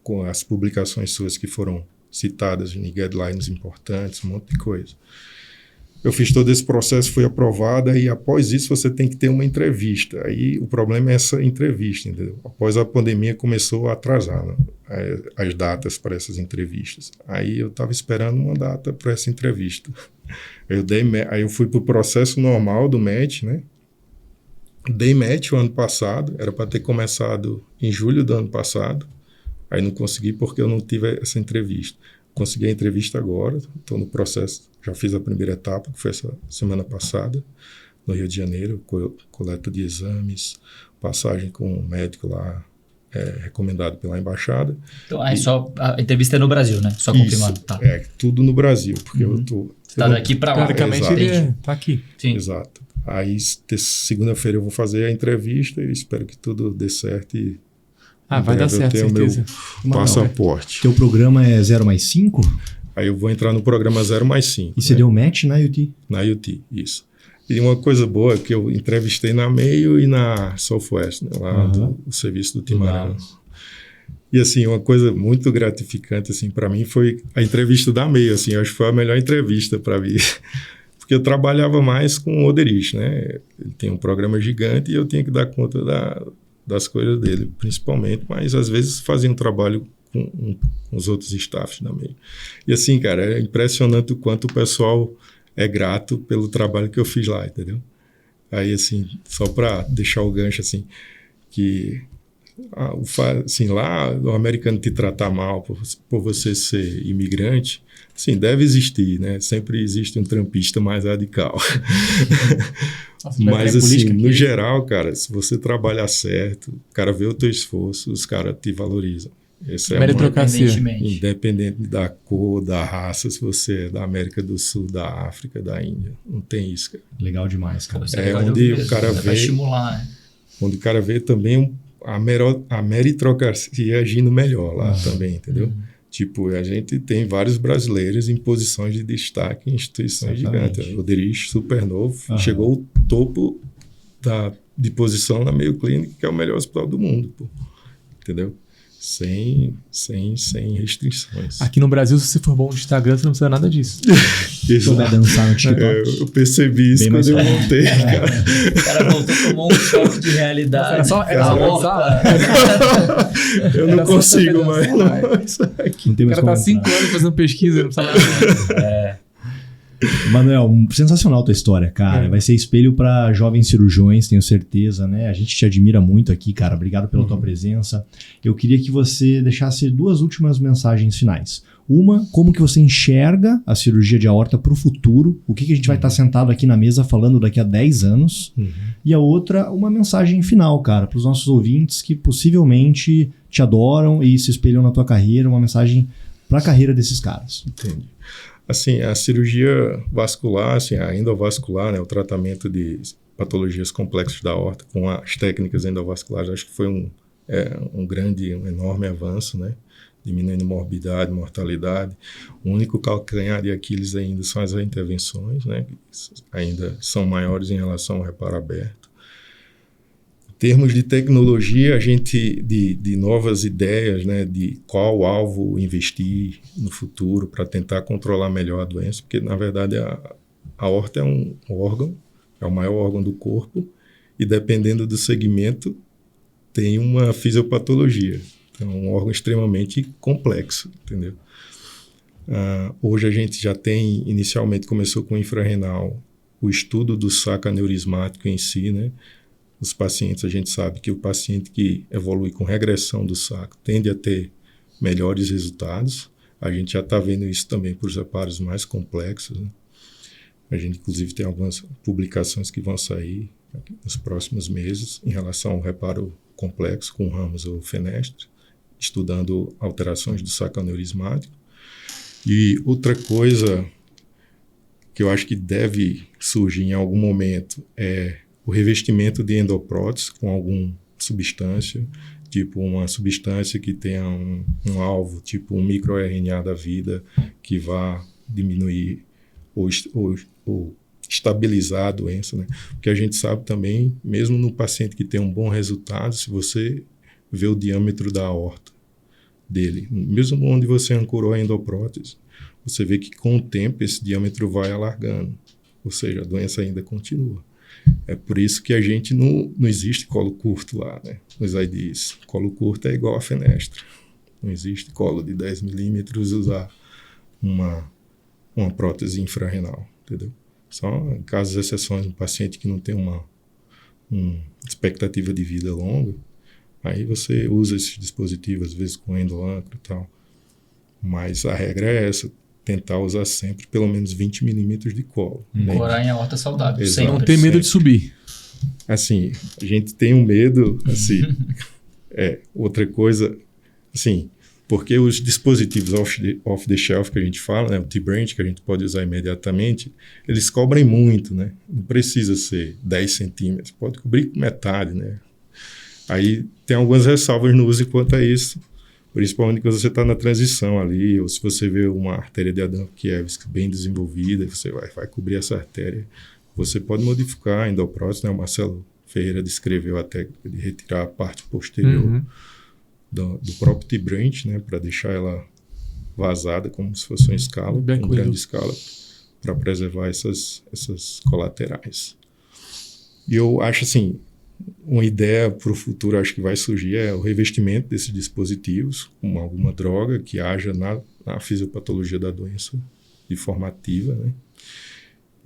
com as publicações suas que foram citadas em guidelines importantes, um monte de coisa. Eu fiz todo esse processo, fui aprovada, e após isso você tem que ter uma entrevista. Aí o problema é essa entrevista, entendeu? Após a pandemia começou a atrasar, né, as datas para essas entrevistas. Aí eu estava esperando uma data para essa entrevista. Aí eu fui para o processo normal do MET, né? Dei MET o ano passado, era para ter começado em julho do ano passado. Aí não consegui porque eu não tive essa entrevista. Consegui a entrevista agora, estou no processo, já fiz a primeira etapa, que foi essa semana passada, no Rio de Janeiro, coleta de exames, passagem com um médico lá, recomendado pela embaixada. Então, aí só a entrevista é no Brasil, né? Só confirmando. Tá. Tudo no Brasil, porque eu tô... Você está daqui para lá. Teoricamente ele está aqui. Sim. Exato. Aí, segunda-feira eu vou fazer a entrevista e espero que tudo dê certo e... vai dar certo, certeza. Meu passaporte. Teu programa é 0+5? Aí eu vou entrar no programa 0+5. E você deu match na UT? Na UT, isso. E uma coisa boa é que eu entrevistei na Mayo e na Southwest, né, lá do serviço do Timarão. E assim, uma coisa muito gratificante assim, para mim foi a entrevista da Mayo. Assim, eu acho que foi a melhor entrevista para mim. Porque eu trabalhava mais com o Oderich, né? Ele tem um programa gigante e eu tinha que dar conta das coisas dele, principalmente, mas às vezes fazia um trabalho com os outros staffs da Mayo. E assim, cara, é impressionante o quanto o pessoal é grato pelo trabalho que eu fiz lá, entendeu? Aí, assim, só para deixar o gancho, assim, que assim, lá o americano te tratar mal por você ser imigrante, assim, deve existir, né? Sempre existe um trampista mais radical. Nossa, mas assim, no geral, cara, se você trabalhar certo, o cara vê o teu esforço, os caras te valorizam. Esse é independente da cor, da raça, se você é da América do Sul, da África, da Índia, não tem isso, cara. Legal demais, cara. Onde o cara vê, vai estimular, né? Onde o cara vê também a meritocracia agindo melhor lá também, entendeu? Tipo, a gente tem vários brasileiros em posições de destaque em instituições gigantes. O Oderich, super novo, chegou ao topo de posição na Mayo Clinic, que é o melhor hospital do mundo, pô. Entendeu? Sem restrições. Aqui no Brasil, se você for bom no Instagram, você não precisa nada disso. Se souber dançar no TikTok. Eu percebi isso quando eu montei, cara. O cara voltou, tomou um choque de realidade. Era só eu não consigo mais. Não tem O mais cara tá 5 anos fazendo pesquisa, não precisa nada. Manuel, sensacional a tua história, cara. Vai ser espelho para jovens cirurgiões, tenho certeza, né? A gente te admira muito aqui, cara. Obrigado pela tua presença. Eu queria que você deixasse 2 últimas mensagens finais. Uma, como que você enxerga a cirurgia de aorta para o futuro? O que a gente vai estar sentado aqui na mesa falando daqui a 10 anos? E a outra, uma mensagem final, cara, para os nossos ouvintes que possivelmente te adoram e se espelham na tua carreira. Uma mensagem para a carreira desses caras. Entendi. Assim, a cirurgia vascular, assim, a endovascular, né, o tratamento de patologias complexas da aorta com as técnicas endovasculares, acho que foi um enorme avanço, né? Diminuindo morbidade, mortalidade. O único calcanhar de Aquiles ainda são as intervenções, né? Que ainda são maiores em relação ao reparo aberto. Em termos de tecnologia, a gente, de novas ideias, né? De qual alvo investir no futuro para tentar controlar melhor a doença, porque, na verdade, a aorta é um órgão, é o maior órgão do corpo, e dependendo do segmento, tem uma fisiopatologia. É um órgão extremamente complexo, entendeu? Hoje a gente já tem, inicialmente começou com o infrarrenal, o estudo do saco aneurismático em si, né? Os pacientes, a gente sabe que o paciente que evolui com regressão do saco tende a ter melhores resultados. A gente já está vendo isso também para os reparos mais complexos, né? A gente, inclusive, tem algumas publicações que vão sair nos próximos meses em relação ao reparo complexo com ramos ou fenestre, estudando alterações do saco aneurismático. E outra coisa que eu acho que deve surgir em algum momento é o revestimento de endoprótese com alguma substância, tipo uma substância que tenha um alvo, tipo um microRNA da vida, que vá diminuir ou estabilizar a doença, né? Porque a gente sabe também, mesmo no paciente que tem um bom resultado, se você vê o diâmetro da aorta dele, mesmo onde você ancorou a endoprótese, você vê que com o tempo esse diâmetro vai alargando, ou seja, a doença ainda continua. É por isso que a gente não existe colo curto lá, né? Nos IDs, colo curto é igual a fenestra. Não existe colo de 10 milímetros usar uma prótese infrarrenal, entendeu? Só em casos de exceções, um paciente que não tem uma expectativa de vida longa, aí você usa esses dispositivos, às vezes com endoâncro e tal. Mas a regra é essa, tentar usar sempre pelo menos 20 milímetros de colo. Ancorar em aorta saudável. Exato. Não ter medo de subir. Assim, a gente tem um medo, assim, outra coisa, assim, porque os dispositivos off the shelf que a gente fala, né, o T-Branch, que a gente pode usar imediatamente, eles cobrem muito, né? Não precisa ser 10 centímetros, pode cobrir metade, né? Aí tem algumas ressalvas no uso quanto a isso, principalmente quando você está na transição ali, ou se você vê uma artéria de Adamkiewicz bem desenvolvida, você vai cobrir essa artéria. Você pode modificar a endoprótese, né? O Marcelo Ferreira descreveu a técnica de retirar a parte posterior do próprio T-Branch, né? Para deixar ela vazada, como se fosse uma escala, uma grande escala, para preservar essas colaterais. E eu acho assim, uma ideia para o futuro, acho que vai surgir, é o revestimento desses dispositivos com alguma droga que haja na fisiopatologia da doença de forma ativa, né?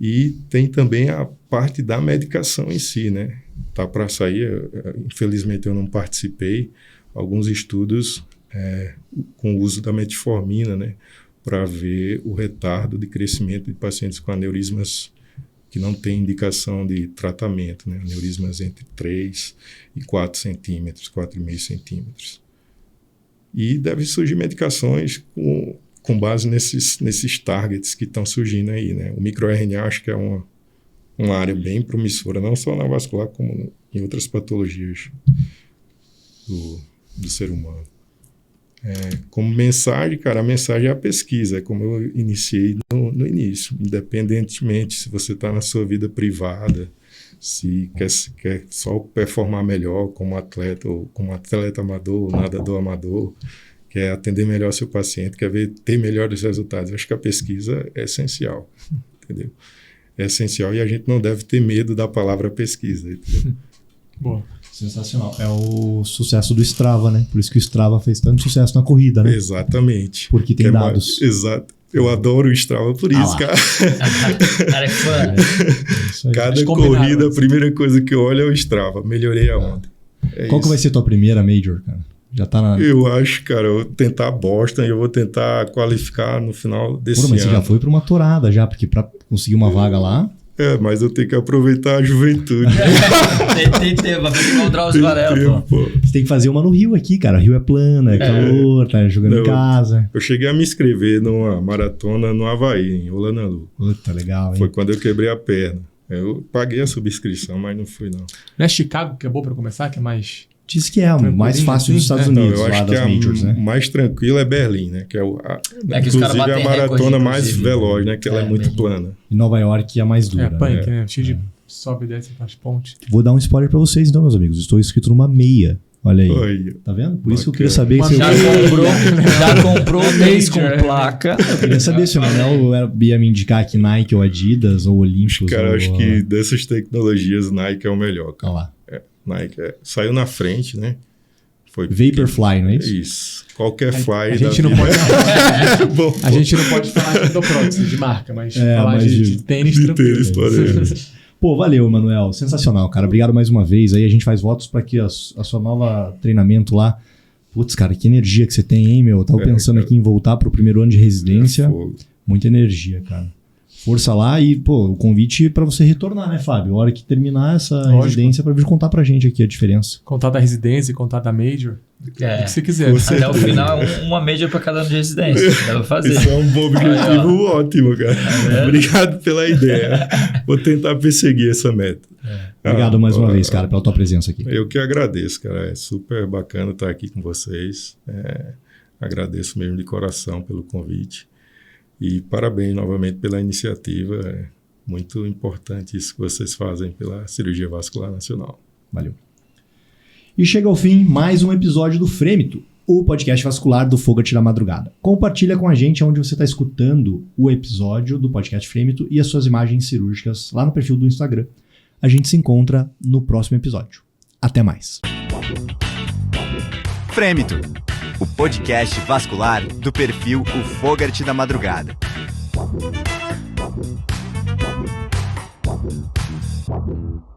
E tem também a parte da medicação em si, né? Tá para sair, infelizmente eu não participei, alguns estudos com o uso da metformina, né? Para ver o retardo de crescimento de pacientes com aneurismas que não tem indicação de tratamento, né? Aneurismas entre 3 e 4 centímetros, 4,5 centímetros. E deve surgir medicações com base nesses targets que estão surgindo aí, né? O microRNA acho que é uma área bem promissora, não só na vascular, como em outras patologias do ser humano. Como mensagem, cara, a mensagem é a pesquisa, é como eu iniciei no início, independentemente se você está na sua vida privada, se quer só performar melhor como atleta, ou como atleta amador, ou nadador amador, quer atender melhor seu paciente, quer ter melhores resultados. Eu acho que a pesquisa é essencial, entendeu? É essencial e a gente não deve ter medo da palavra pesquisa, entendeu? Boa. Sensacional. É o sucesso do Strava, né? Por isso que o Strava fez tanto sucesso na corrida, né? Exatamente. Porque tem dados. Exato. Eu adoro o Strava por isso, lá. cara. Cara, é fã. Isso aí. Cada combinaram, corrida, a assim. primeira coisa que eu olho é o Strava. Melhorei aonde? É Qual que isso. vai ser tua primeira Major, cara? Já tá na... Eu acho, cara, eu vou tentar Boston e eu vou tentar qualificar no final desse Pô, mas você ano. já foi pra uma tourada já, porque pra conseguir uma vaga lá... É, mas eu tenho que aproveitar a juventude. Tem tempo, vai fazer igual o Drauzio Tem Varela, tempo, pô. pô. Você tem que fazer uma no Rio aqui, cara. O Rio é plana, é calor, tá jogando em Não. casa. Eu cheguei a me inscrever numa maratona no Havaí, em Olanalu. Puta, legal, hein? Foi quando eu quebrei a perna. Eu paguei a subscrição, mas não fui, não. Não é Chicago que é bom pra começar, que é mais... Diz que é a mais Tranquilinho, fácil dos assim? Estados Não, Unidos, eu lá acho que das a Majors, né? mais tranquila é Berlim, né? Que é, É que os caras inclusive batem a maratona recorde, mais inclusive. veloz, né? Que ela é muito Berlim. plana. E Nova York é a mais dura. É, punk, né? né? Cheio de sobe e desce as pontes. Vou dar um spoiler pra vocês então, meus amigos. Estou inscrito numa meia. Olha aí. Oi. Tá vendo? Por isso que eu queria Bacana. saber Uma se eu... Já comprou tênis com Major, placa. Eu queria saber se o Manel ia me indicar aqui Nike ou Adidas ou Olympus. Cara, ou... eu acho que dessas tecnologias, Nike é o melhor, Olha cara. lá. Nike saiu na frente, né? Foi Vaporfly, não é isso? Isso. Qualquer fly A da gente não vida. pode... Bom, A gente não pode falar aqui do próximo, de marca, mas É, falar mas de tênis de tranquilo. tênis, pode. Pô, valeu, Manuel. Sensacional, cara. Obrigado mais uma vez. Aí a gente faz votos pra que a sua nova treinamento lá... Putz, cara, que energia que você tem, hein, meu? Eu tava pensando cara. aqui em voltar pro primeiro ano de residência. Fogo. Muita energia, cara. Força lá e, pô, o convite pra você retornar, né, Fábio? A hora que terminar essa Lógico. residência pra vir contar pra gente aqui a diferença. Contar da residência e contar da Major. É. O que você quiser. Você- Até o final, uma média para cada ano de residência. Dá pra fazer. Isso é um bom objetivo ótimo, cara. Obrigado pela ideia. Vou tentar perseguir essa meta. Obrigado mais uma vez, cara, pela tua presença aqui. Eu que agradeço, cara. É super bacana estar aqui com vocês. Agradeço mesmo de coração pelo convite. E parabéns novamente pela iniciativa. É muito importante isso que vocês fazem pela Cirurgia Vascular Nacional. Valeu. E chega ao fim mais um episódio do Frêmito, o podcast vascular do Fogarty da Madrugada. Compartilha com a gente onde você está escutando o episódio do podcast Frêmito e as suas imagens cirúrgicas lá no perfil do Instagram. A gente se encontra no próximo episódio. Até mais. Frêmito, o podcast vascular do perfil O Fogarty da Madrugada.